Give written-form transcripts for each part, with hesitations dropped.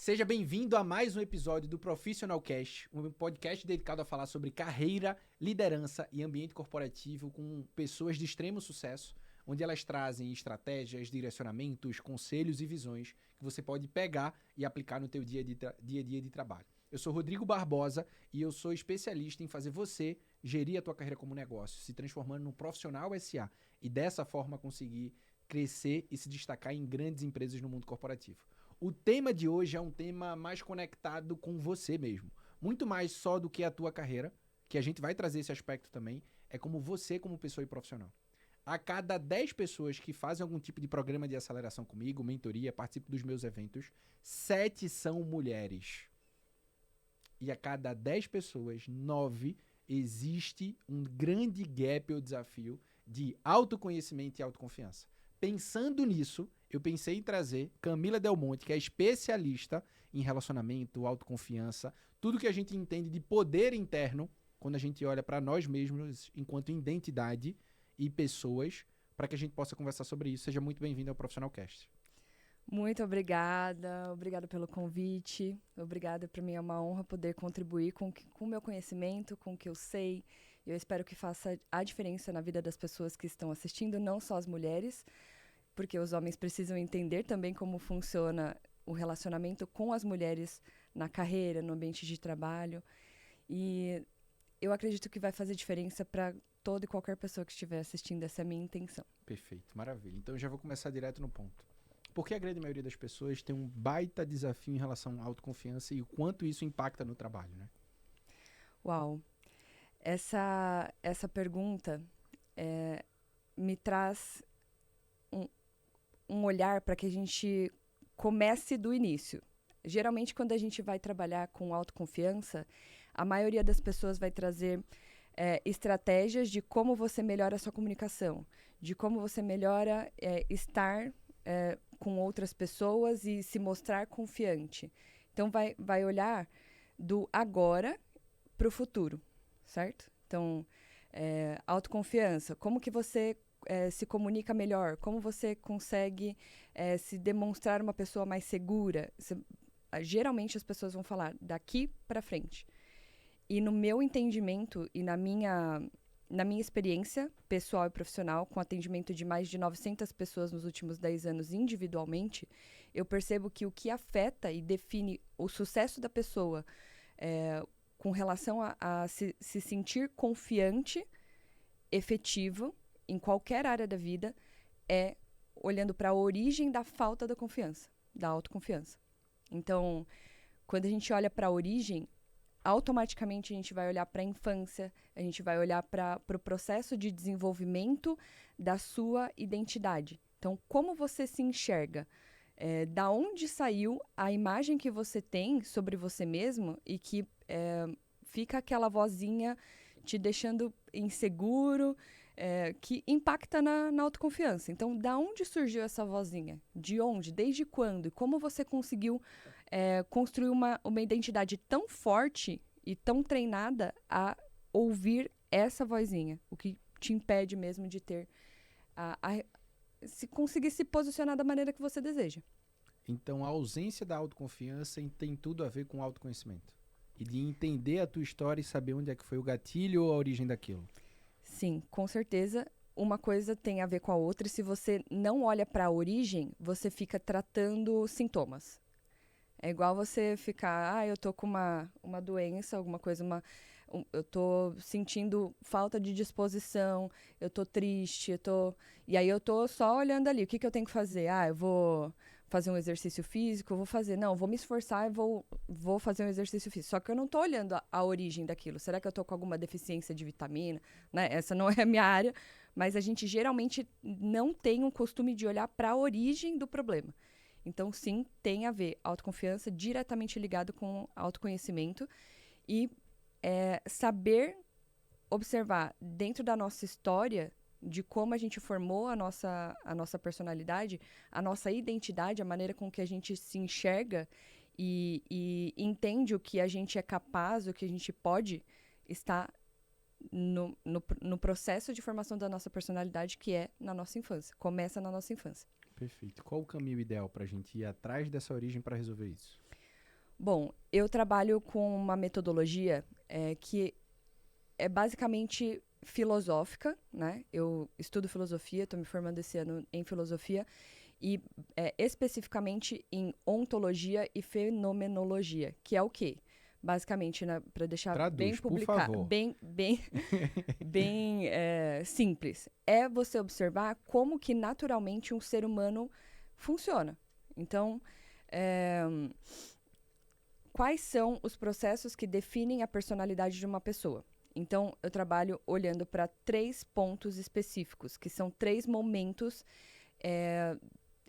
Seja bem-vindo a mais um episódio do Professional Cast, um podcast dedicado a falar sobre carreira, liderança e ambiente corporativo com pessoas de extremo sucesso, onde elas trazem estratégias, direcionamentos, conselhos e visões que você pode pegar e aplicar no teu dia a dia de trabalho. Eu sou Rodrigo Barbosa e eu sou especialista em fazer você gerir a tua carreira como negócio, se transformando num profissional SA e dessa forma conseguir crescer e se destacar em grandes empresas no mundo corporativo. O tema de hoje é um tema mais conectado com você mesmo. Muito mais só do que a tua carreira, que a gente vai trazer esse aspecto também, é como você como pessoa e profissional. A cada 10 pessoas que fazem algum tipo de programa de aceleração comigo, mentoria, participam dos meus eventos, 7 são mulheres. E a cada 10 pessoas, 9 existe um grande gap ou desafio de autoconhecimento e autoconfiança. Pensando nisso, eu pensei em trazer Camila Del Monte, que é especialista em relacionamento, autoconfiança, tudo que a gente entende de poder interno quando a gente olha para nós mesmos enquanto identidade e pessoas, para que a gente possa conversar sobre isso. Seja muito bem-vindo ao Profissional Cast. Muito obrigada pelo convite, obrigada, para mim é uma honra poder contribuir com o meu conhecimento, com o que eu sei. Eu espero que faça a diferença na vida das pessoas que estão assistindo, não só as mulheres, porque os homens precisam entender também como funciona o relacionamento com as mulheres na carreira, no ambiente de trabalho. E eu acredito que vai fazer diferença para toda e qualquer pessoa que estiver assistindo, essa é a minha intenção. Perfeito, maravilha. Então eu já vou começar direto no ponto. Porque a grande maioria das pessoas tem um baita desafio em relação à autoconfiança e o quanto isso impacta no trabalho, né? Uau! Essa pergunta me traz um olhar para que a gente comece do início. Geralmente, quando a gente vai trabalhar com autoconfiança, a maioria das pessoas vai trazer estratégias de como você melhora a sua comunicação, de como você melhora estar com outras pessoas e se mostrar confiante. Então, vai olhar do agora para o futuro, certo? Então, autoconfiança, como que você se comunica melhor, como você consegue se demonstrar uma pessoa mais segura. Geralmente as pessoas vão falar daqui para frente. E no meu entendimento e na minha experiência pessoal e profissional, com atendimento de mais de 900 pessoas nos últimos 10 anos individualmente, eu percebo que o que afeta e define o sucesso da pessoa com relação a se sentir confiante, efetivo, em qualquer área da vida, é olhando para a origem da falta da confiança, da autoconfiança. Então, quando a gente olha para a origem, automaticamente a gente vai olhar para a infância, a gente vai olhar para o processo de desenvolvimento da sua identidade. Então, como você se enxerga? Da onde saiu a imagem que você tem sobre você mesmo e que fica aquela vozinha te deixando inseguro, que impacta na autoconfiança. Então, da onde surgiu essa vozinha? De onde? Desde quando? E como você conseguiu construir uma identidade tão forte e tão treinada a ouvir essa vozinha? O que te impede mesmo de ter se conseguir se posicionar da maneira que você deseja. Então, a ausência da autoconfiança tem tudo a ver com autoconhecimento. E de entender a tua história e saber onde é que foi o gatilho ou a origem daquilo. Sim, com certeza. Uma coisa tem a ver com a outra. E se você não olha para a origem, você fica tratando sintomas. É igual você ficar, eu tô com uma doença, alguma coisa, eu tô sentindo falta de disposição, eu tô triste, e aí eu tô só olhando ali, o que eu tenho que fazer? Eu vou fazer um exercício físico, eu vou me esforçar e vou fazer um exercício físico. Só que eu não tô olhando a origem daquilo. Será que eu tô com alguma deficiência de vitamina? Né? Essa não é a minha área, mas a gente geralmente não tem o costume de olhar para a origem do problema. Então, sim, tem a ver autoconfiança diretamente ligado com autoconhecimento e saber observar dentro da nossa história de como a gente formou a nossa personalidade, a nossa identidade, a maneira com que a gente se enxerga e entende o que a gente é capaz, o que a gente pode estar no processo de formação da nossa personalidade, que é na nossa infância. Começa na nossa infância. Perfeito. Qual o caminho ideal para a gente ir atrás dessa origem para resolver isso? Bom, eu trabalho com uma metodologia que é basicamente filosófica, né? Eu estudo filosofia, estou me formando esse ano em filosofia, e especificamente em ontologia e fenomenologia, que é o quê? Basicamente, né, para deixar Traduz, bem por publicado, favor. bem simples, é você observar como que naturalmente um ser humano funciona. Então, quais são os processos que definem a personalidade de uma pessoa? Então, eu trabalho olhando para 3 pontos específicos, que são 3 momentos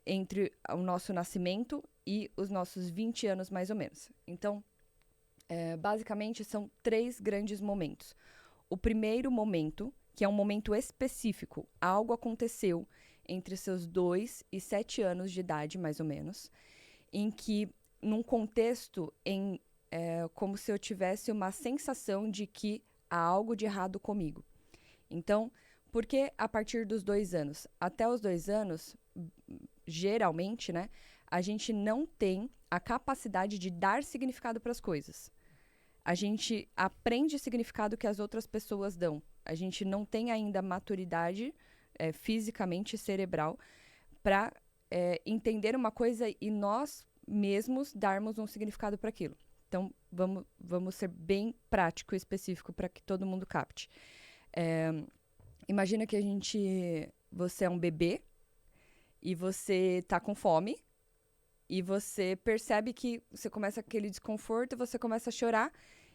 entre o nosso nascimento e os nossos 20 anos, mais ou menos. Então, basicamente, são 3 grandes momentos. O primeiro momento, que é um momento específico, algo aconteceu entre seus 2 e 7 anos de idade, mais ou menos, em que, num contexto, como se eu tivesse uma sensação de que há algo de errado comigo. Então, por que a partir dos 2 anos? Até os 2 anos, geralmente, né, a gente não tem a capacidade de dar significado para as coisas. A gente aprende significado que as outras pessoas dão. A gente não tem ainda maturidade fisicamente cerebral para entender uma coisa e nós mesmos darmos um significado para aquilo. Então, vamos ser bem prático e específico para que todo mundo capte. Imagina que você é um bebê e você está com fome e você percebe que você começa aquele desconforto, você começa a chorar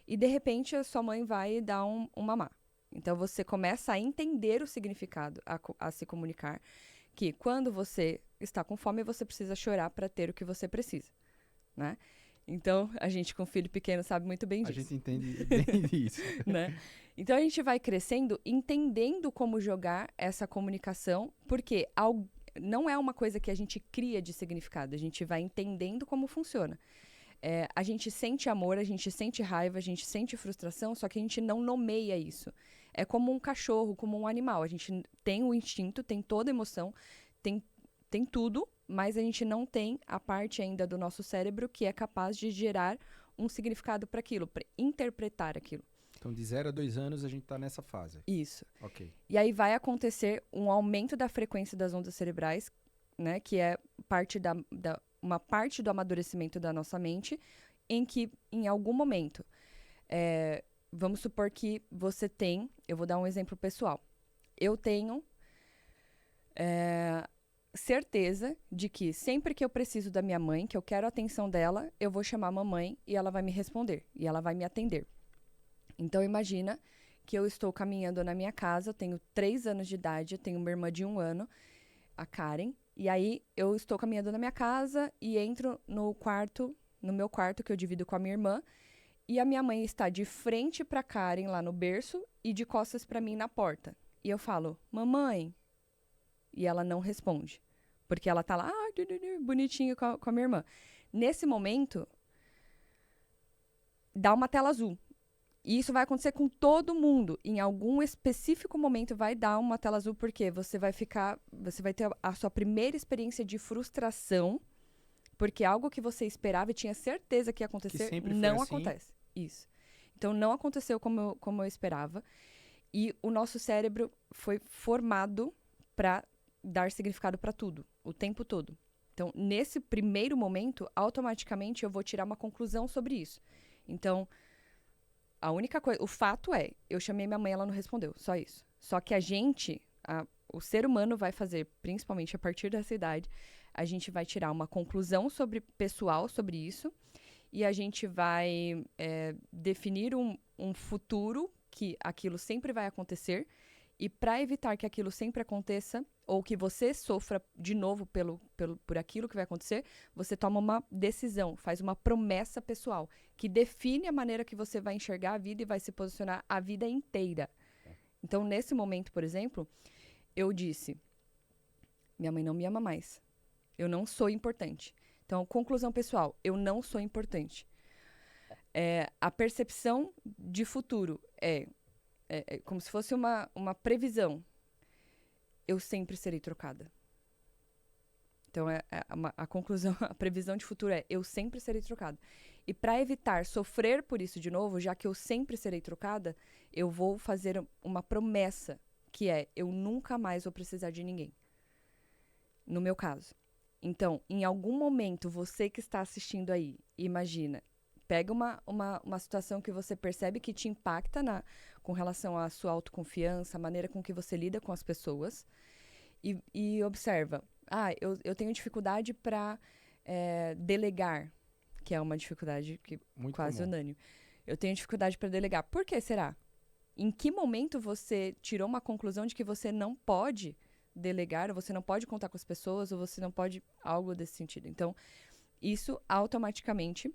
e, de repente, a sua mãe vai dar um mamar. Então, você começa a entender o significado, a se comunicar, que quando você está com fome, você precisa chorar para ter o que você precisa, né? Então, a gente com filho pequeno sabe muito bem disso. A gente entende bem disso. Né? Então, a gente vai crescendo, entendendo como jogar essa comunicação, porque não é uma coisa que a gente cria de significado, a gente vai entendendo como funciona. A gente sente amor, a gente sente raiva, a gente sente frustração, só que a gente não nomeia isso. É como um cachorro, como um animal. A gente tem o instinto, tem toda a emoção, tem tudo, mas a gente não tem a parte ainda do nosso cérebro que é capaz de gerar um significado para aquilo, para interpretar aquilo. Então, de 0 a 2 anos, a gente está nessa fase. Isso. Ok. E aí vai acontecer um aumento da frequência das ondas cerebrais, né, que é uma parte do amadurecimento da nossa mente, em que, em algum momento, vamos supor que você eu vou dar um exemplo pessoal. Eu tenho certeza de que sempre que eu preciso da minha mãe, que eu quero a atenção dela, eu vou chamar a mamãe e ela vai me responder, e ela vai me atender. Então, imagina que eu estou caminhando na minha casa, eu tenho 3 anos de idade, eu tenho uma irmã de 1 ano, a Karen, e aí eu estou caminhando na minha casa e entro no meu quarto, que eu divido com a minha irmã, e a minha mãe está de frente para Karen lá no berço e de costas para mim na porta. E eu falo, mamãe, e ela não responde, porque ela tá lá, bonitinho com a minha irmã. Nesse momento, dá uma tela azul. E isso vai acontecer com todo mundo. Em algum específico momento vai dar uma tela azul, porque você vai ter a sua primeira experiência de frustração, porque algo que você esperava e tinha certeza que ia acontecer, não acontece. Isso. Então, não aconteceu como eu esperava. E o nosso cérebro foi formado para dar significado para tudo, o tempo todo. Então, nesse primeiro momento, automaticamente eu vou tirar uma conclusão sobre isso. Então, a única coisa, o fato é, eu chamei minha mãe, ela não respondeu, só isso. Só que o ser humano vai fazer, principalmente a partir dessa idade, a gente vai tirar uma conclusão pessoal sobre isso, e a gente vai definir um futuro que aquilo sempre vai acontecer, e para evitar que aquilo sempre aconteça, ou que você sofra de novo por aquilo que vai acontecer, você toma uma decisão, faz uma promessa pessoal, que define a maneira que você vai enxergar a vida e vai se posicionar a vida inteira. Então, nesse momento, por exemplo, eu disse, minha mãe não me ama mais. Eu não sou importante. Então, conclusão pessoal, eu não sou importante. A percepção de futuro é como se fosse uma previsão. Eu sempre serei trocada. Então, a conclusão, a previsão de futuro é: eu sempre serei trocada. E para evitar sofrer por isso de novo, já que eu sempre serei trocada, eu vou fazer uma promessa, que é: eu nunca mais vou precisar de ninguém. No meu caso. Então, em algum momento, você que está assistindo aí, imagina, pega uma situação que você percebe que te impacta com relação à sua autoconfiança, a maneira com que você lida com as pessoas, e observa: eu tenho dificuldade para delegar, que é uma dificuldade que Muito quase comum. unânime. Eu tenho dificuldade para delegar. Por que será? Em que momento você tirou uma conclusão de que você não pode delegar, ou você não pode contar com as pessoas, ou você não pode algo desse sentido? Então, isso automaticamente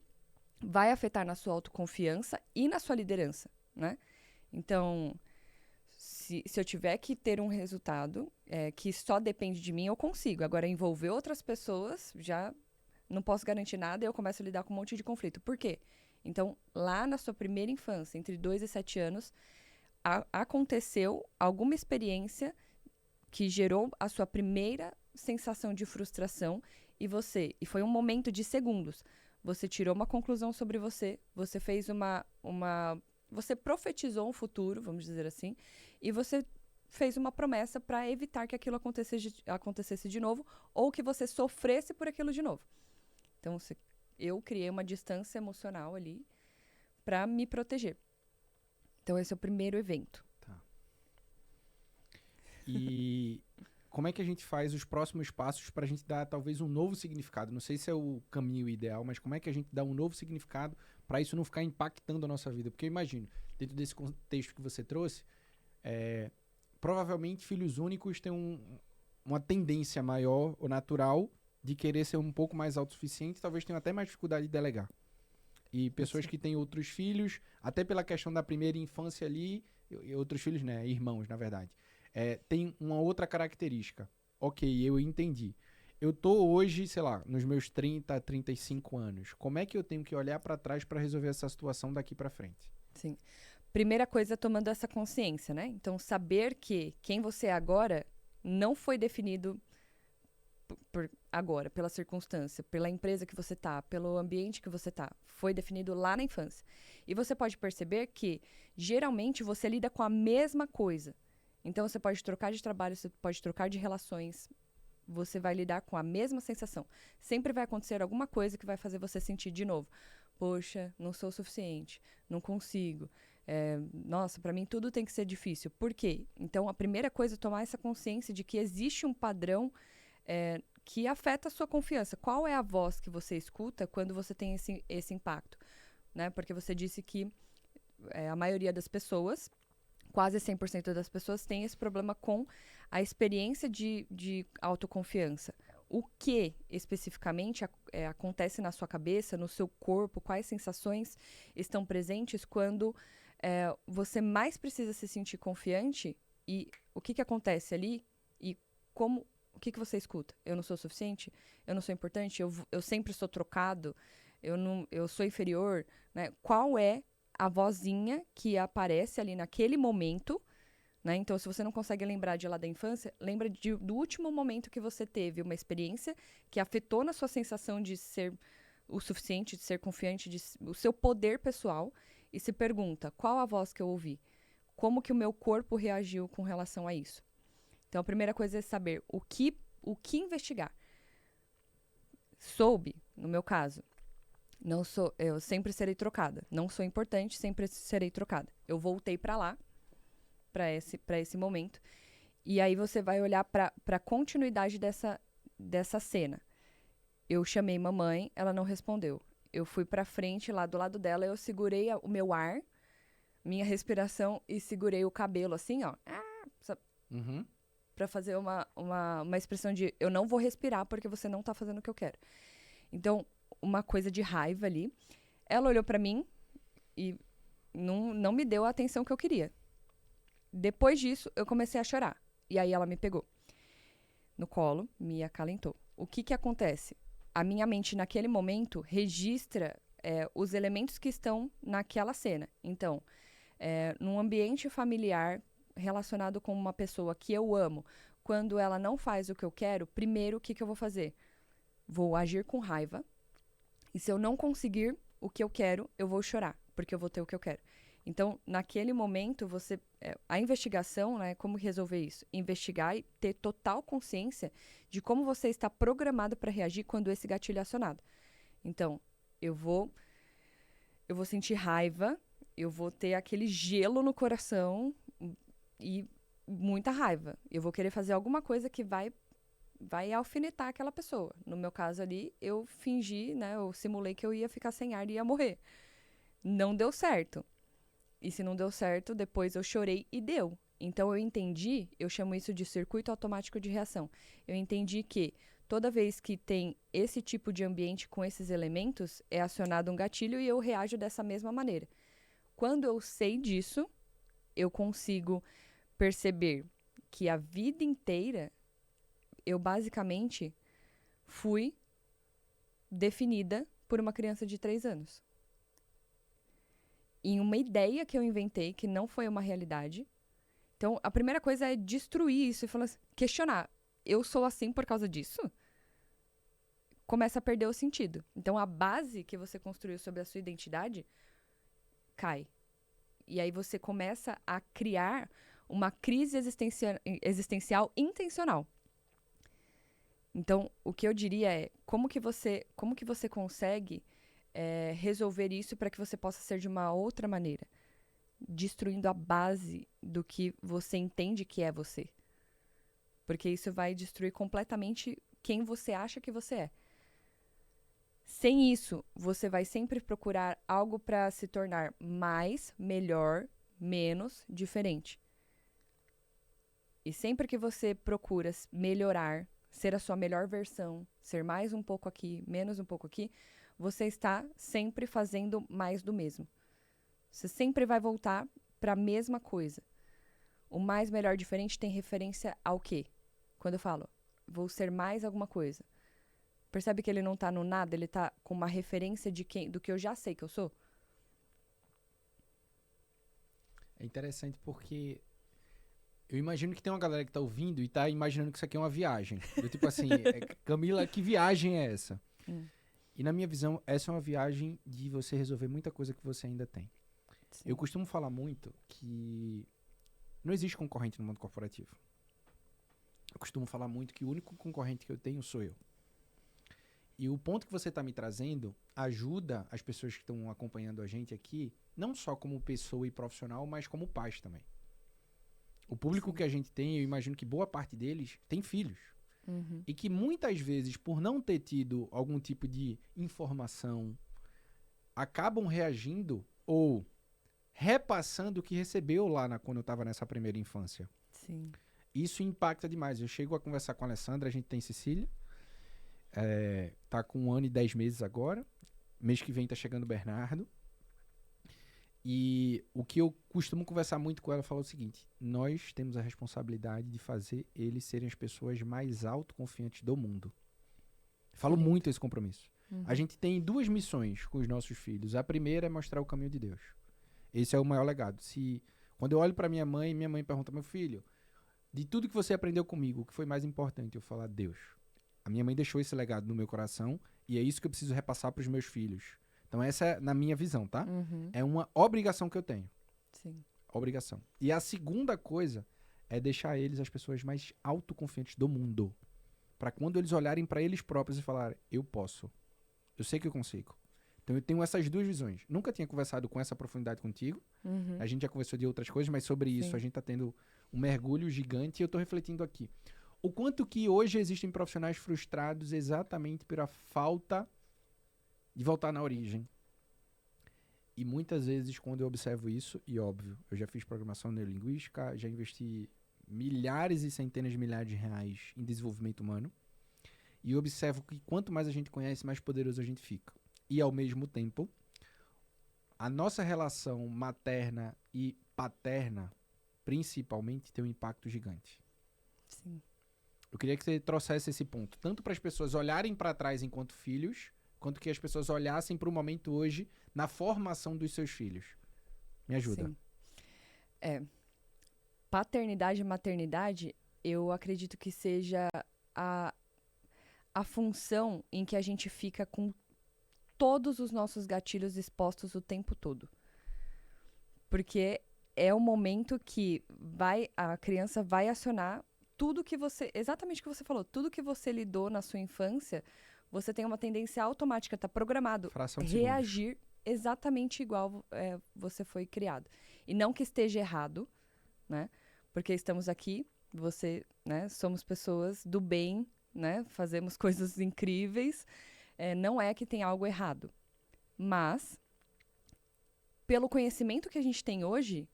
vai afetar na sua autoconfiança e na sua liderança, né? Então, se eu tiver que ter um resultado que só depende de mim, eu consigo. Agora, envolver outras pessoas, já não posso garantir nada e eu começo a lidar com um monte de conflito. Por quê? Então, lá na sua primeira infância, entre 2 e 7 anos, aconteceu alguma experiência que gerou a sua primeira sensação de frustração e foi um momento de segundos. Você tirou uma conclusão sobre você, você fez você profetizou um futuro, vamos dizer assim, e você fez uma promessa para evitar que aquilo acontecesse de novo ou que você sofresse por aquilo de novo. Então, eu criei uma distância emocional ali para me proteger. Então, esse é o primeiro evento. Tá. E como é que a gente faz os próximos passos para a gente dar talvez um novo significado? Não sei se é o caminho ideal, mas como é que a gente dá um novo significado para isso não ficar impactando a nossa vida? Porque eu imagino, dentro desse contexto que você trouxe, provavelmente filhos únicos têm uma tendência maior ou natural de querer ser um pouco mais autossuficiente, talvez tenham até mais dificuldade de delegar. E pessoas que têm outros filhos, até pela questão da primeira infância ali, e outros filhos, né, irmãos, na verdade, tem uma outra característica. Ok, eu entendi. Eu tô hoje, sei lá, nos meus 30, 35 anos. Como é que eu tenho que olhar para trás para resolver essa situação daqui para frente? Sim. Primeira coisa, tomando essa consciência, né? Então, saber que quem você é agora não foi definido por agora, pela circunstância, pela empresa que você tá, pelo ambiente que você tá. Foi definido lá na infância. E você pode perceber que, geralmente, você lida com a mesma coisa. Então, você pode trocar de trabalho, você pode trocar de relações, você vai lidar com a mesma sensação. Sempre vai acontecer alguma coisa que vai fazer você sentir de novo: poxa, não sou o suficiente, não consigo. Nossa, para mim tudo tem que ser difícil. Por quê? Então, a primeira coisa é tomar essa consciência de que existe um padrão que afeta a sua confiança. Qual é a voz que você escuta quando você tem esse impacto? Né? Porque você disse que a maioria das pessoas, quase 100% das pessoas, tem esse problema com a experiência de autoconfiança. O que, especificamente, acontece na sua cabeça, no seu corpo, quais sensações estão presentes quando você mais precisa se sentir confiante, e o que acontece ali e o que você escuta? Eu não sou suficiente? Eu não sou importante? Eu sempre sou trocado? Eu sou inferior? Né? Qual é a vozinha que aparece ali naquele momento? Né? Então, se você não consegue lembrar de lá da infância, lembra do último momento que você teve uma experiência que afetou na sua sensação de ser o suficiente, de ser confiante, o seu poder pessoal, e se pergunta: qual a voz que eu ouvi? Como que o meu corpo reagiu com relação a isso? Então, a primeira coisa é saber o que investigar. Soube, no meu caso, eu sempre serei trocada. Não sou importante, sempre serei trocada. Eu voltei para lá, para esse momento. E aí você vai olhar para a continuidade dessa cena. Eu chamei mamãe, ela não respondeu. Eu fui para frente, lá do lado dela, eu segurei o meu ar, minha respiração, e segurei o cabelo assim, ó. Uhum. Para fazer uma expressão de: eu não vou respirar porque você não tá fazendo o que eu quero. Então, uma coisa de raiva ali. Ela olhou para mim e não me deu a atenção que eu queria. Depois disso, eu comecei a chorar. E aí ela me pegou no colo, me acalentou. O que acontece? A minha mente, naquele momento, registra os elementos que estão naquela cena. Então, Num ambiente familiar relacionado com uma pessoa que eu amo, quando ela não faz o que eu quero, primeiro, o que eu vou fazer? Vou agir com raiva. E se eu não conseguir o que eu quero, eu vou chorar, porque eu vou ter o que eu quero. Então, naquele momento, a investigação, né, como resolver isso? Investigar e ter total consciência de como você está programado para reagir quando esse gatilho é acionado. Então, eu vou sentir raiva, eu vou ter aquele gelo no coração e muita raiva. Eu vou querer fazer alguma coisa que vai alfinetar aquela pessoa. No meu caso ali, eu fingi, né, eu simulei que eu ia ficar sem ar e ia morrer. Não deu certo. E se não deu certo, depois eu chorei e deu. Então eu chamo isso de circuito automático de reação. Eu entendi que toda vez que tem esse tipo de ambiente com esses elementos, é acionado um gatilho e eu reajo dessa mesma maneira. Quando eu sei disso, eu consigo perceber que a vida inteira eu basicamente fui definida por uma criança de 3 anos. Em uma ideia que eu inventei, que não foi uma realidade. Então, a primeira coisa é destruir isso e falar assim, questionar. Eu sou assim por causa disso? Começa a perder o sentido. Então, a base que você construiu sobre a sua identidade cai. E aí você começa a criar uma crise existencial intencional. Então, o que eu diria é, como que você consegue resolver isso para que você possa ser de uma outra maneira? Destruindo a base do que você entende que é você. Porque isso vai destruir completamente quem você acha que você é. Sem isso, você vai sempre procurar algo para se tornar mais, melhor, menos, diferente. E sempre que você procura melhorar, ser a sua melhor versão, ser mais um pouco aqui, menos um pouco aqui, você está sempre fazendo mais do mesmo. Você sempre vai voltar para a mesma coisa. O mais, melhor, diferente tem referência ao quê? Quando eu falo, vou ser mais alguma coisa. Percebe que ele não está no nada, ele está com uma referência do que eu já sei que eu sou? É interessante porque eu imagino que tem uma galera que tá ouvindo e tá imaginando que isso aqui é uma viagem. Do tipo assim, Camila, que viagem é essa? E na minha visão, essa é uma viagem de você resolver muita coisa que você ainda tem. Sim. Eu costumo falar muito que não existe concorrente no mundo corporativo. Eu costumo falar muito que o único concorrente que eu tenho sou eu. E o ponto que você está me trazendo ajuda as pessoas que estão acompanhando a gente aqui, não só como pessoa e profissional, mas como pais também. O público que a gente tem, eu imagino que boa parte deles tem filhos. Uhum. E que muitas vezes, por não ter tido algum tipo de informação, acabam reagindo ou repassando o que recebeu lá quando eu estava nessa primeira infância. Sim. Isso impacta demais. Eu chego a conversar com a Alessandra, a gente tem Cecília, tá com 1 ano e 10 meses agora. Mês que vem tá chegando o Bernardo. E o que eu costumo conversar muito com ela, fala o seguinte: nós temos a responsabilidade de fazer eles serem as pessoas mais autoconfiantes do mundo. Falo muito esse compromisso. Uhum. A gente tem 2 missões com os nossos filhos. A primeira é mostrar o caminho de Deus. Esse é o maior legado. Quando eu olho para minha mãe pergunta, meu filho, de tudo que você aprendeu comigo, o que foi mais importante? Eu falo, Deus. A minha mãe deixou esse legado no meu coração e é isso que eu preciso repassar para os meus filhos. Então essa é na minha visão, tá? Uhum. É uma obrigação que eu tenho. Sim. Obrigação. E a segunda coisa é deixar eles as pessoas mais autoconfiantes do mundo. Para quando eles olharem para eles próprios e falarem, eu posso. Eu sei que eu consigo. Então eu tenho essas 2 visões. Nunca tinha conversado com essa profundidade contigo. Uhum. A gente já conversou de outras coisas, mas sobre isso a gente tá tendo um mergulho gigante e eu tô refletindo aqui. O quanto que hoje existem profissionais frustrados exatamente pela falta de voltar na origem. E muitas vezes, quando eu observo isso, e óbvio, eu já fiz programação neurolinguística, já investi milhares e centenas de milhares de reais em desenvolvimento humano, e eu observo que quanto mais a gente conhece, mais poderoso a gente fica. E, ao mesmo tempo, a nossa relação materna e paterna, principalmente, tem um impacto gigante. Sim. Eu queria que você trouxesse esse ponto, tanto para as pessoas olharem para trás enquanto filhos, quanto que as pessoas olhassem para o momento hoje na formação dos seus filhos. Me ajuda. Sim. Paternidade e maternidade, eu acredito que seja a, a função em que a gente fica com todos os nossos gatilhos expostos o tempo todo. Porque é o momento que a criança vai acionar tudo que exatamente o que você falou, tudo que você lidou na sua infância, você tem uma tendência automática, está programado, Fração de reagir exatamente igual você foi criado. E não que esteja errado, né? Porque estamos aqui, né? Somos pessoas do bem, né? Fazemos coisas incríveis. Não é que tem algo errado. Mas, pelo conhecimento que a gente tem hoje,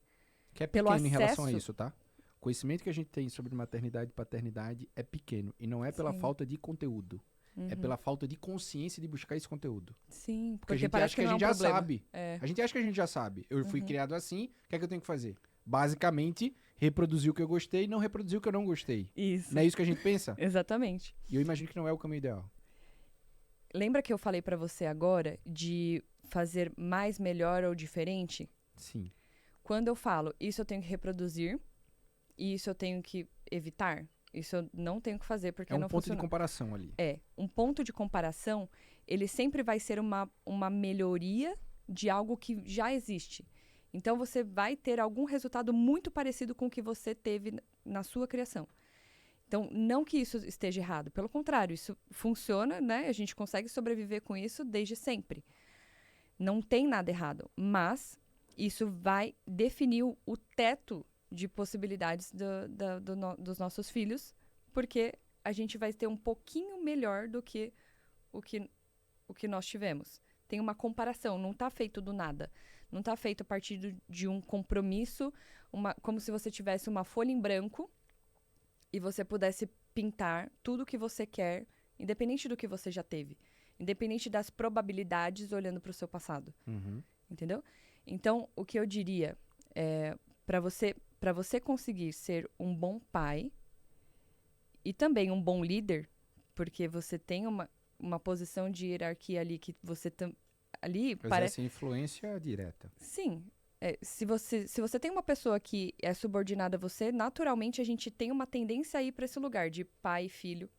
Que é pelo pequeno em relação a acesso- isso, tá? O conhecimento que a gente tem sobre maternidade e paternidade é pequeno. E não é pela Sim. falta de conteúdo. É Uhum. pela falta de consciência de buscar esse conteúdo. Sim, Porque a gente parece acha que a não é um gente já problema. sabe. É. A gente acha que a gente já sabe. Eu fui Uhum. criado assim, o que é que eu tenho que fazer? Basicamente, reproduzir o que eu gostei e não reproduzir o que eu não gostei. Isso. Não é isso que a gente pensa? Exatamente. E eu imagino que não é o caminho ideal. Lembra que eu falei pra você agora de fazer mais, melhor ou diferente? Sim. Quando eu falo, isso eu tenho que reproduzir e isso eu tenho que evitar, isso eu não tenho que fazer porque É um não ponto de funciona. comparação ali. Um ponto de comparação, ele sempre vai ser uma melhoria de algo que já existe. Então, você vai ter algum resultado muito parecido com o que você teve na sua criação. Então, não que isso esteja errado. Pelo contrário, isso funciona, né? A gente consegue sobreviver com isso desde sempre. Não tem nada errado. Mas isso vai definir o teto de possibilidades dos nossos filhos, porque a gente vai ter um pouquinho melhor do que o que nós tivemos. Tem uma comparação, não está feito do nada. Não está feito a partir de um compromisso, como se você tivesse uma folha em branco e você pudesse pintar tudo o que você quer, independente do que você já teve. Independente das probabilidades olhando para o seu passado. Uhum. Entendeu? Então, o que eu diria é, para você conseguir ser um bom pai e também um bom líder, porque você tem uma posição de hierarquia ali que você ali Exerce influência direta. Sim. Se você tem uma pessoa que é subordinada a você, naturalmente a gente tem uma tendência a ir para esse lugar de pai e filho.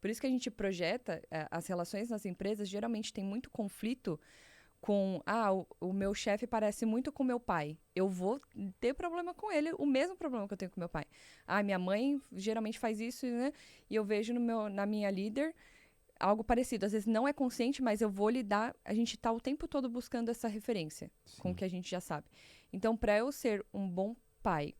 Por isso que a gente projeta as relações nas empresas, geralmente tem muito conflito com, o meu chefe parece muito com meu pai. Eu vou ter problema com ele, o mesmo problema que eu tenho com meu pai. Minha mãe geralmente faz isso, né? E eu vejo na minha líder algo parecido. Às vezes não é consciente, mas eu vou lidar. A gente tá o tempo todo buscando essa referência com o que a gente já sabe. Então, para eu ser um bom pai,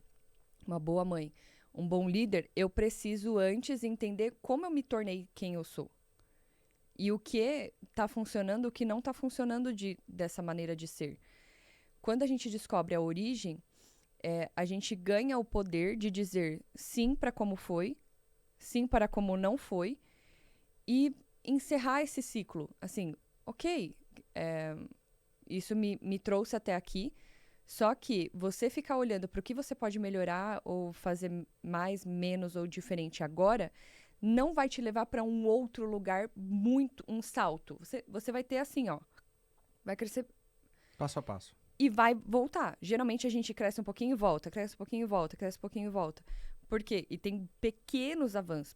uma boa mãe, um bom líder, eu preciso antes entender como eu me tornei quem eu sou. E o que está funcionando, o que não está funcionando dessa maneira de ser. Quando a gente descobre a origem, a gente ganha o poder de dizer sim para como foi, sim para como não foi, e encerrar esse ciclo. Assim, ok, isso me trouxe até aqui, só que você ficar olhando para o que você pode melhorar ou fazer mais, menos ou diferente agora, não vai te levar para um outro lugar um salto. Você vai ter assim, vai crescer Passo a passo. e vai voltar. Geralmente a gente cresce um pouquinho e volta, cresce um pouquinho e volta, cresce um pouquinho e volta. Por quê? E tem pequenos avanços.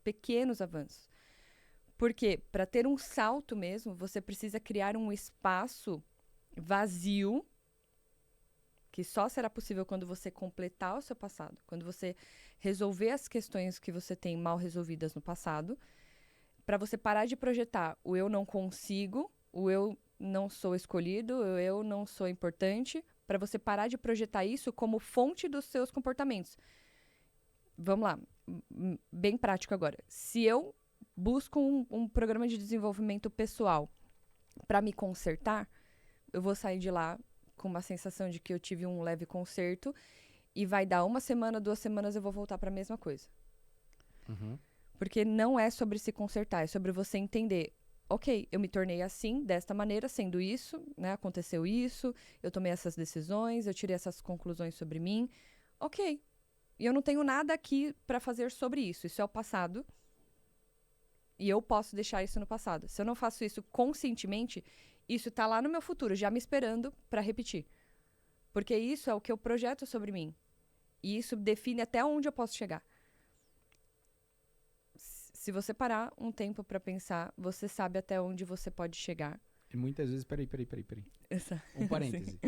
Porque para ter um salto mesmo, você precisa criar um espaço vazio, que só será possível quando você completar o seu passado, quando você resolver as questões que você tem mal resolvidas no passado, para você parar de projetar o eu não consigo, o eu não sou escolhido, o eu não sou importante, para você parar de projetar isso como fonte dos seus comportamentos. Vamos lá, bem prático agora. Se eu busco um programa de desenvolvimento pessoal para me consertar, eu vou sair de lá com uma sensação de que eu tive um leve conserto e vai dar 1 semana, 2 semanas eu vou voltar para a mesma coisa. Uhum. Porque não é sobre se consertar, é sobre você entender, ok, eu me tornei assim, desta maneira, sendo isso, né, aconteceu isso, eu tomei essas decisões, eu tirei essas conclusões sobre mim, ok. E eu não tenho nada aqui para fazer sobre isso, isso é o passado e eu posso deixar isso no passado. Se eu não faço isso conscientemente, isso tá lá no meu futuro, já me esperando para repetir. Porque isso é o que eu projeto sobre mim. E isso define até onde eu posso chegar. Se você parar um tempo para pensar, você sabe até onde você pode chegar. E muitas vezes, peraí. Essa- Um parêntese.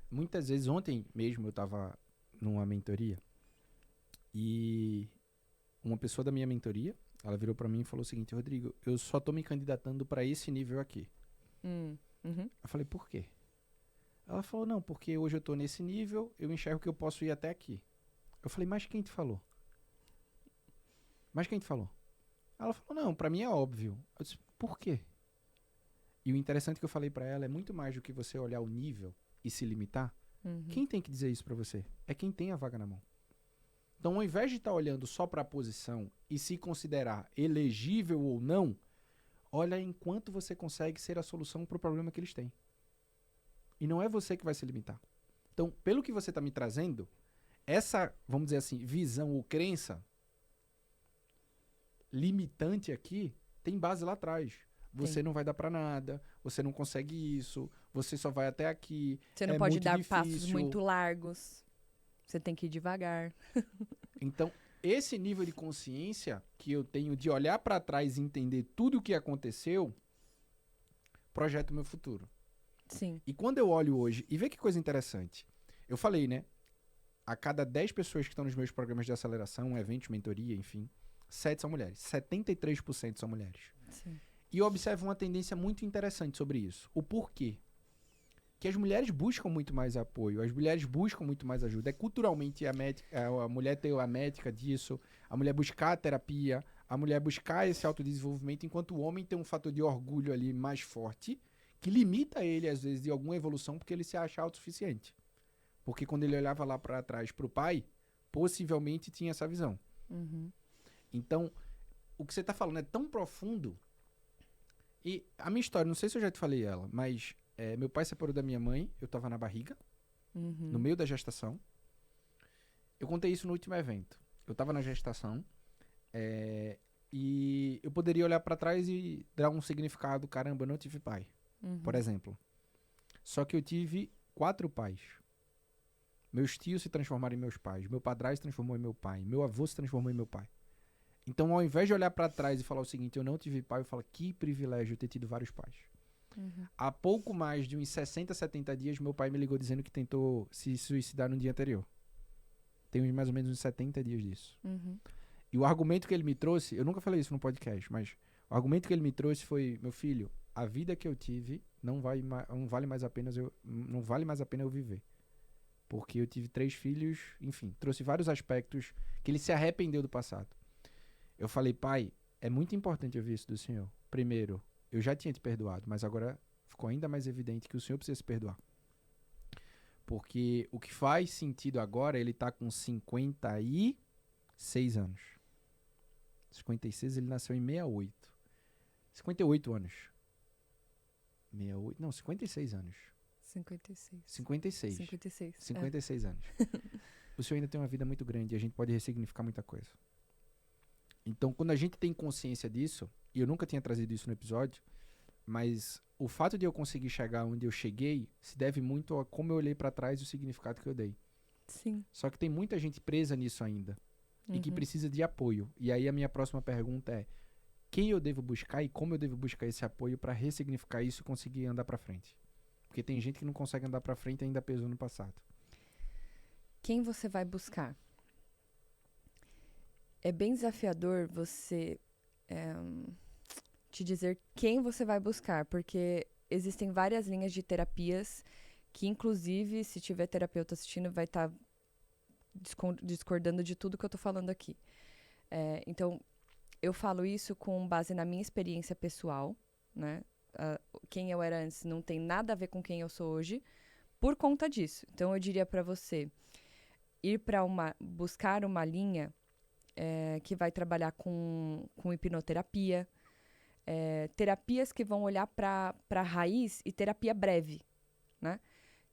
Muitas vezes, ontem mesmo eu tava numa mentoria e uma pessoa da minha mentoria, ela virou pra mim e falou o seguinte: Rodrigo, eu só tô me candidatando pra esse nível aqui. Uhum. Eu falei, por quê? Ela falou, não, porque hoje eu tô nesse nível, eu enxergo que eu posso ir até aqui. Eu falei, mas quem te falou? Ela falou, não, pra mim é óbvio. Eu disse, por quê? E o interessante que eu falei pra ela é muito mais do que você olhar o nível e se limitar. Uhum. Quem tem que dizer isso pra você? É quem tem a vaga na mão. Então, ao invés de estar olhando só pra posição e se considerar elegível ou não, olha enquanto você consegue ser a solução pro problema que eles têm. E não é você que vai se limitar. Então, pelo que você está me trazendo, essa, vamos dizer assim, visão ou crença limitante aqui tem base lá atrás. Você Tem. não vai dar pra nada, você não consegue isso, você só vai até aqui. Você não é pode muito dar difícil. passos muito largos. Você tem que ir devagar. Então, esse nível de consciência que eu tenho de olhar pra trás e entender tudo o que aconteceu, projeta o meu futuro. Sim. E quando eu olho hoje, e vê que coisa interessante. Eu falei, né? A cada 10 pessoas que estão nos meus programas de aceleração, eventos, mentoria, enfim, 7 são mulheres. 73% são mulheres. Sim. E eu observo uma tendência muito interessante sobre isso. O porquê? Que as mulheres buscam muito mais apoio, as mulheres buscam muito mais ajuda. É culturalmente a mulher ter a métrica disso, a mulher buscar a terapia, a mulher buscar esse autodesenvolvimento, enquanto o homem tem um fator de orgulho ali mais forte, que limita ele, às vezes, de alguma evolução, porque ele se acha autossuficiente. Porque quando ele olhava lá para trás pro pai, possivelmente tinha essa visão. Uhum. Então, o que você tá falando é tão profundo. E a minha história, não sei se eu já te falei ela, mas meu pai separou da minha mãe, eu tava na barriga, no meio da gestação. Eu contei isso no último evento. Eu tava na gestação e eu poderia olhar para trás e dar um significado, caramba, eu não tive pai, por exemplo. Só que eu tive 4 pais. Meus tios se transformaram em meus pais. Meu padrasto se transformou em meu pai. Meu avô se transformou em meu pai. Então, ao invés de olhar pra trás e falar o seguinte, eu não tive pai, eu falo, que privilégio ter tido vários pais. Há pouco mais de uns 60, 70 dias, meu pai me ligou dizendo que tentou se suicidar no dia anterior. Tem mais ou menos uns 70 dias disso. E o argumento que ele me trouxe, eu nunca falei isso no podcast, mas o argumento que ele me trouxe foi, meu filho, a vida que eu tive não vale mais a pena eu viver. Porque eu tive 3 filhos, enfim, trouxe vários aspectos que ele se arrependeu do passado. Eu falei, pai, é muito importante ouvir isso do senhor. Primeiro, eu já tinha te perdoado, mas agora ficou ainda mais evidente que o senhor precisa se perdoar. Porque o que faz sentido agora, ele tá com 56 anos. 56, ele nasceu em 68. 58 anos. 68, não, 56 anos. 56. 56. 56. 56 anos. O senhor ainda tem uma vida muito grande e a gente pode ressignificar muita coisa. Então, quando a gente tem consciência disso, e eu nunca tinha trazido isso no episódio, mas o fato de eu conseguir chegar onde eu cheguei se deve muito a como eu olhei pra trás e o significado que eu dei. Sim. Só que tem muita gente presa nisso ainda e que precisa de apoio. E aí a minha próxima pergunta é: quem eu devo buscar e como eu devo buscar esse apoio pra ressignificar isso e conseguir andar pra frente? Porque tem gente que não consegue andar pra frente e ainda pesou no passado. Quem você vai buscar? É bem desafiador você te dizer quem você vai buscar, porque existem várias linhas de terapias que, inclusive, se tiver terapeuta assistindo, vai estar discordando de tudo que eu tô falando aqui. Então, eu falo isso com base na minha experiência pessoal, né? Quem eu era antes não tem nada a ver com quem eu sou hoje, por conta disso. Então, eu diria para você ir para buscar uma linha que vai trabalhar com hipnoterapia, terapias que vão olhar para a raiz e terapia breve, né?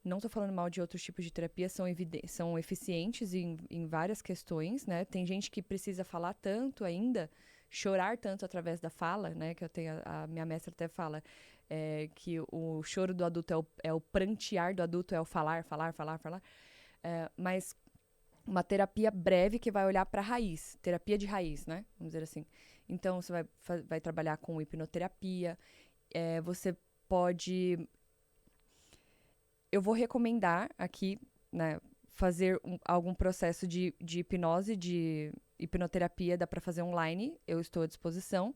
Não estou falando mal de outros tipos de terapia, são eficientes em várias questões, né? Tem gente que precisa falar tanto ainda, chorar tanto através da fala, né? Que eu tenho, a minha mestra até fala que o choro do adulto é o prantear do adulto, é o falar. Mas uma terapia breve que vai olhar para a raiz, terapia de raiz, né? Vamos dizer assim. Então, você vai trabalhar com hipnoterapia, você pode... Eu vou recomendar aqui, né, fazer algum processo de hipnose, de hipnoterapia, dá para fazer online, eu estou à disposição.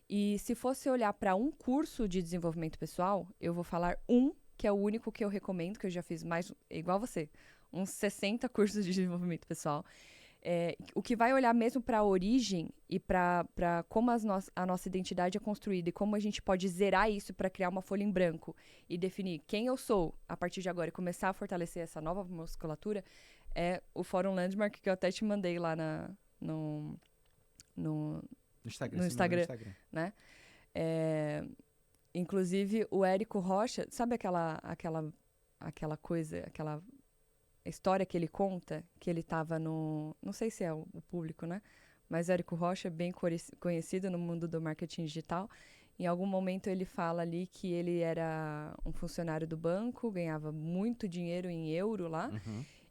E se fosse olhar para um curso de desenvolvimento pessoal, eu vou falar que é o único que eu recomendo, que eu já fiz mais, igual você, uns 60 cursos de desenvolvimento pessoal. O que vai olhar mesmo para a origem e para como a nossa identidade é construída e como a gente pode zerar isso para criar uma folha em branco e definir quem eu sou a partir de agora e começar a fortalecer essa nova musculatura, é o Fórum Landmark, que eu até te mandei lá no Instagram, né? Inclusive, o Érico Rocha, sabe aquela coisa, aquela história que ele conta, que ele estava no... Não sei se é o público, né? Mas Érico Rocha é bem conhecido no mundo do marketing digital. Em algum momento ele fala ali que ele era um funcionário do banco, ganhava muito dinheiro em euro lá,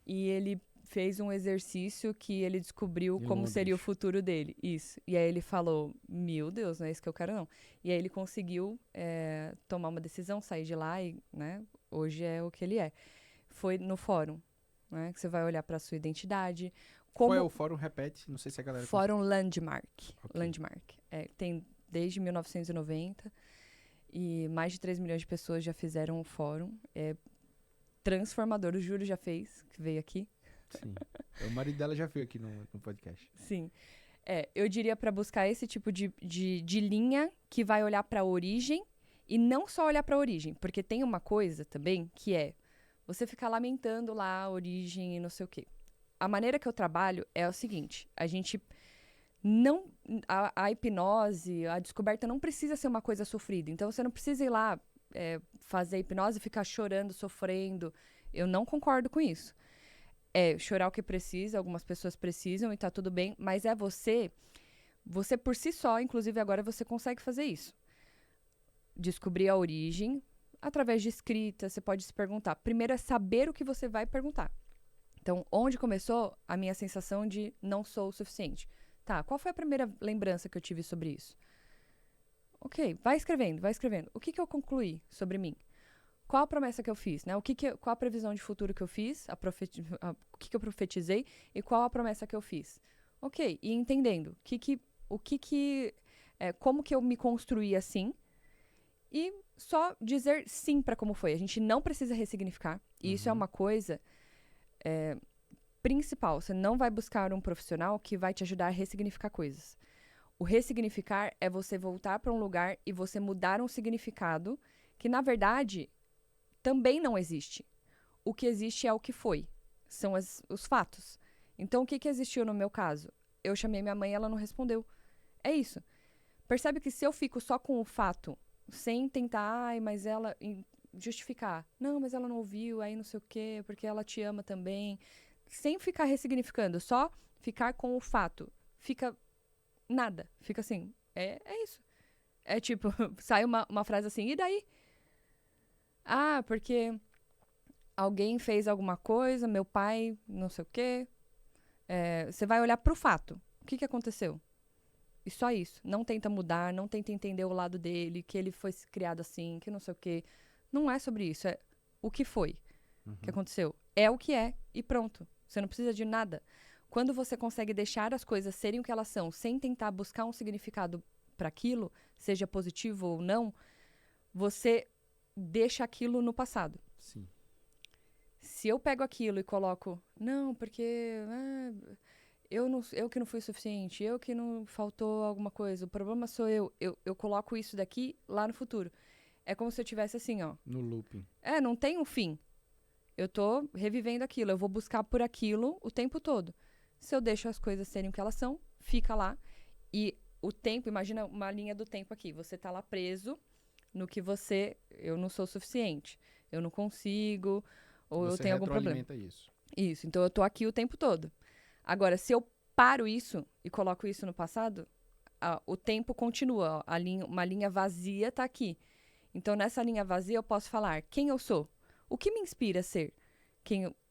e ele fez um exercício que ele descobriu como seria o futuro dele. Isso. E aí ele falou, meu Deus, não é isso que eu quero não. E aí ele conseguiu tomar uma decisão, sair de lá e, né, hoje é o que ele é. Foi no fórum, né, que você vai olhar para a sua identidade. Qual é o fórum? Repete, não sei se a galera... Fórum Landmark. Okay. Landmark. Tem desde 1990 e mais de 3 milhões de pessoas já fizeram o fórum. É transformador, o Júlio já fez, que veio aqui. Sim. O marido dela já veio aqui no podcast. Sim. Eu diria para buscar esse tipo de linha que vai olhar para a origem e não só olhar para a origem, porque tem uma coisa também que é você ficar lamentando lá a origem e não sei o quê. A maneira que eu trabalho é o seguinte, a gente não... A hipnose, a descoberta não precisa ser uma coisa sofrida. Então, você não precisa ir lá fazer hipnose e ficar chorando, sofrendo. Eu não concordo com isso. Chorar o que precisa, algumas pessoas precisam e tá tudo bem, mas você por si só, inclusive agora você consegue fazer isso. Descobrir a origem, através de escrita, você pode se perguntar. Primeiro é saber o que você vai perguntar. Então, onde começou a minha sensação de não sou o suficiente? Tá, qual foi a primeira lembrança que eu tive sobre isso? Ok, vai escrevendo. O que eu concluí sobre mim? Qual a promessa que eu fiz, né? Qual a previsão de futuro que eu fiz? O que eu profetizei? E qual a promessa que eu fiz? Ok, e entendendo como que eu me construí assim e só dizer sim para como foi. A gente não precisa ressignificar. E isso é uma coisa principal. Você não vai buscar um profissional que vai te ajudar a ressignificar coisas. O ressignificar é você voltar para um lugar e você mudar um significado que, na verdade, também não existe. O que existe é o que foi. São os fatos. Então, o que existiu no meu caso? Eu chamei minha mãe e ela não respondeu. É isso. Percebe que se eu fico só com o fato, sem tentar, mas ela... justificar. Não, mas ela não ouviu, aí não sei o quê, porque ela te ama também. Sem ficar ressignificando, só ficar com o fato. Fica nada. Fica assim. É isso. É tipo, sai uma frase assim, e daí? Ah, porque alguém fez alguma coisa, meu pai, não sei o quê. Você vai olhar pro fato. O que aconteceu? E só isso. Não tenta mudar, não tenta entender o lado dele, que ele foi criado assim, que não sei o quê. Não é sobre isso, é o que foi que aconteceu. É o que é e pronto. Você não precisa de nada. Quando você consegue deixar as coisas serem o que elas são, sem tentar buscar um significado para aquilo, seja positivo ou não, você deixa aquilo no passado. Sim. Se eu pego aquilo e coloco, não, porque eu que não fui suficiente, eu que não faltou alguma coisa, o problema sou eu coloco isso daqui lá no futuro. É como se eu tivesse assim, ó. No looping. Não tem um fim. Eu tô revivendo aquilo. Eu vou buscar por aquilo o tempo todo. Se eu deixo as coisas serem o que elas são, fica lá. E o tempo, imagina uma linha do tempo aqui. Você tá lá preso no que eu não sou suficiente. Eu não consigo, ou eu tenho algum problema. Isso. Isso. Então eu tô aqui o tempo todo. Agora, se eu paro isso e coloco isso no passado, o tempo continua. Ó, uma linha vazia tá aqui. Então, nessa linha vazia, eu posso falar quem eu sou, o que me inspira a ser,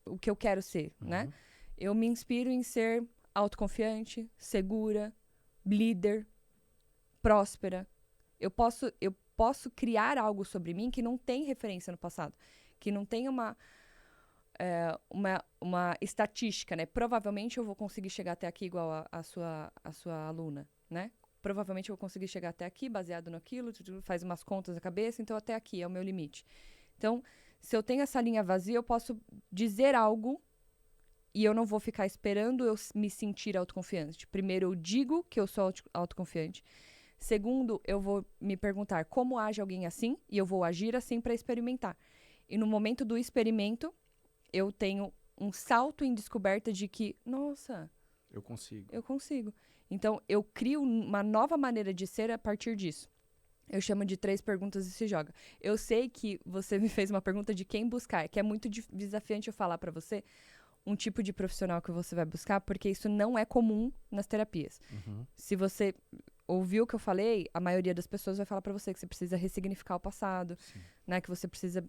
o que eu quero ser, né? Eu me inspiro em ser autoconfiante, segura, líder, próspera. Eu posso criar algo sobre mim que não tem referência no passado, que não tem uma estatística, né? Provavelmente eu vou conseguir chegar até aqui igual a sua aluna, né? Provavelmente eu vou conseguir chegar até aqui baseado naquilo, faz umas contas na cabeça, então até aqui é o meu limite. Então, se eu tenho essa linha vazia, eu posso dizer algo e eu não vou ficar esperando eu me sentir autoconfiante. Primeiro, eu digo que eu sou autoconfiante. Segundo, eu vou me perguntar como age alguém assim e eu vou agir assim para experimentar. E no momento do experimento, eu tenho um salto em descoberta de que, nossa, Eu consigo. eu consigo. Então, eu crio uma nova maneira de ser a partir disso. Eu chamo de 3 perguntas e se joga. Eu sei que você me fez uma pergunta de quem buscar, que é muito desafiante eu falar para você um tipo de profissional que você vai buscar, porque isso não é comum nas terapias. Uhum. Se você ouviu o que eu falei, a maioria das pessoas vai falar pra você que você precisa ressignificar o passado, né? Que você precisa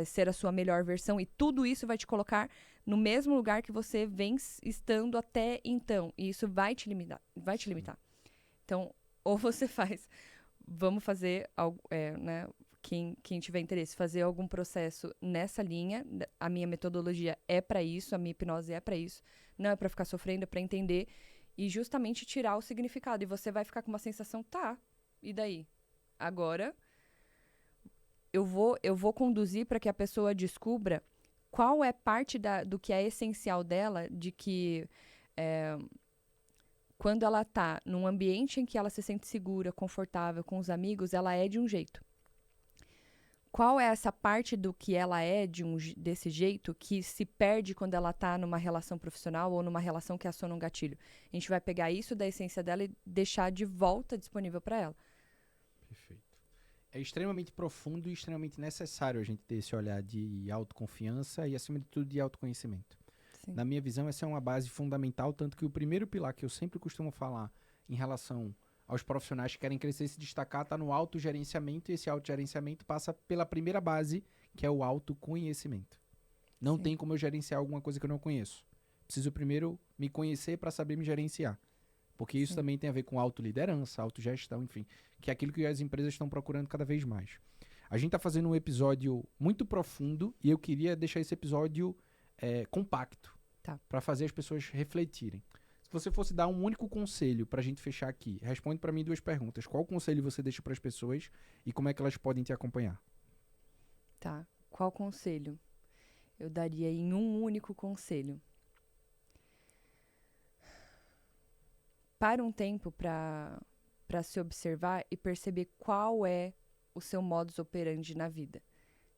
ser a sua melhor versão. E tudo isso vai te colocar no mesmo lugar que você vem estando até então. E isso vai te limitar. Vai te limitar. Então, ou você faz... Vamos fazer algo, né? Quem tiver interesse, fazer algum processo nessa linha. A minha metodologia é para isso, a minha hipnose é para isso. Não é para ficar sofrendo, é para entender e justamente tirar o significado. E você vai ficar com uma sensação, tá, e daí? Agora, eu vou conduzir para que a pessoa descubra qual é parte do que é essencial dela, de que quando ela tá num ambiente em que ela se sente segura, confortável com os amigos, ela é de um jeito. Qual é essa parte do que ela é desse jeito que se perde quando ela tá numa relação profissional ou numa relação que aciona um gatilho? A gente vai pegar isso da essência dela e deixar de volta disponível para ela. Perfeito. É extremamente profundo e extremamente necessário a gente ter esse olhar de autoconfiança e, acima de tudo, de autoconhecimento. Sim. Na minha visão, essa é uma base fundamental, tanto que o primeiro pilar que eu sempre costumo falar em relação aos profissionais que querem crescer e se destacar está no autogerenciamento, e esse autogerenciamento passa pela primeira base, que é o autoconhecimento. Não Sim. tem como eu gerenciar alguma coisa que eu não conheço. Preciso primeiro me conhecer para saber me gerenciar. Porque isso Sim. também tem a ver com autoliderança, autogestão, enfim, que é aquilo que as empresas estão procurando cada vez mais. A gente está fazendo um episódio muito profundo e eu queria deixar esse episódio compacto, Tá. para fazer as pessoas refletirem. Se você fosse dar um único conselho para a gente fechar aqui, responde para mim 2 perguntas. Qual conselho você deixa para as pessoas e como é que elas podem te acompanhar? Tá. Qual conselho? Eu daria em um único conselho. Para um tempo para se observar e perceber qual é o seu modus operandi na vida.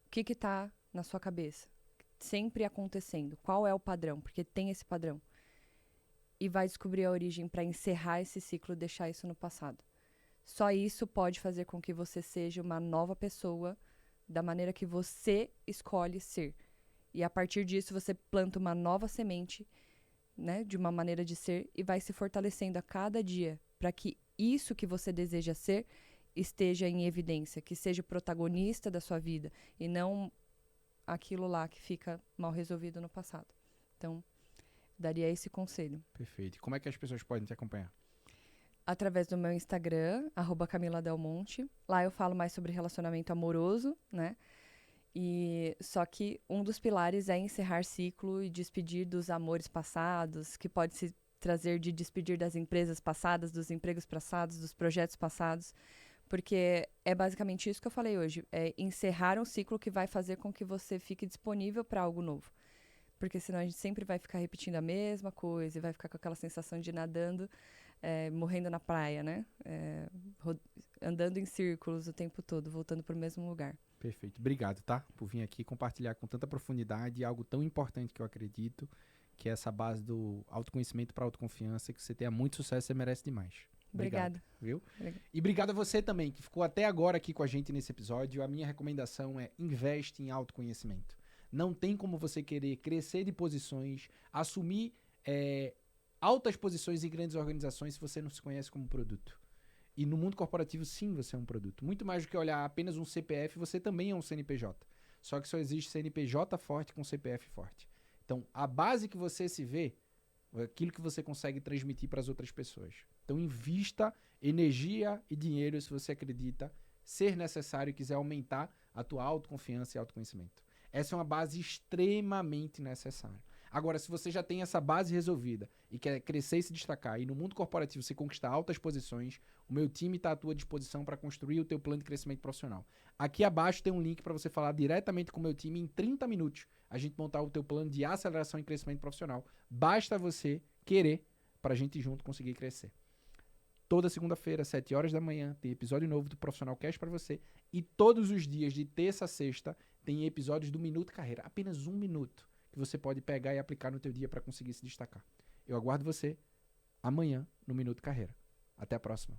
O que está na sua cabeça? Sempre acontecendo. Qual é o padrão? Porque tem esse padrão. E vai descobrir a origem para encerrar esse ciclo e deixar isso no passado. Só isso pode fazer com que você seja uma nova pessoa da maneira que você escolhe ser. E a partir disso você planta uma nova semente, né, de uma maneira de ser e vai se fortalecendo a cada dia para que isso que você deseja ser esteja em evidência, que seja o protagonista da sua vida e não aquilo lá que fica mal resolvido no passado. Então, daria esse conselho. Perfeito. E como é que as pessoas podem te acompanhar? Através do meu Instagram, @CamilaDelmonte. Lá eu falo mais sobre relacionamento amoroso, né? E só que um dos pilares é encerrar ciclo e despedir dos amores passados, que pode se trazer de despedir das empresas passadas, dos empregos passados, dos projetos passados, porque é basicamente isso que eu falei hoje, é encerrar um ciclo que vai fazer com que você fique disponível para algo novo. Porque senão a gente sempre vai ficar repetindo a mesma coisa e vai ficar com aquela sensação de nadando, morrendo na praia, né? Andando em círculos o tempo todo, voltando para o mesmo lugar. Perfeito. Obrigado, tá? Por vir aqui compartilhar com tanta profundidade algo tão importante que eu acredito, que é essa base do autoconhecimento para autoconfiança, que você tenha muito sucesso, você merece demais. Obrigada. Viu? E obrigado a você também, que ficou até agora aqui com a gente nesse episódio. A minha recomendação é investe em autoconhecimento. Não tem como você querer crescer de posições, assumir altas posições em grandes organizações se você não se conhece como produto. E no mundo corporativo, sim, você é um produto. Muito mais do que olhar apenas um CPF, você também é um CNPJ. Só que só existe CNPJ forte com CPF forte. Então, a base que você se vê aquilo que você consegue transmitir para as outras pessoas. Então, invista energia e dinheiro se você acredita ser necessário e quiser aumentar a tua autoconfiança e autoconhecimento. Essa é uma base extremamente necessária. Agora, se você já tem essa base resolvida e quer crescer e se destacar, e no mundo corporativo você conquistar altas posições, o meu time está à tua disposição para construir o teu plano de crescimento profissional. Aqui abaixo tem um link para você falar diretamente com o meu time em 30 minutos. A gente montar o teu plano de aceleração e crescimento profissional. Basta você querer para a gente junto conseguir crescer. Toda segunda-feira, 7 horas da manhã, tem episódio novo do Profissional Cast para você. E todos os dias, de terça a sexta, tem episódios do Minuto Carreira. Apenas 1 minuto que você pode pegar e aplicar no teu dia para conseguir se destacar. Eu aguardo você amanhã no Minuto Carreira. Até a próxima.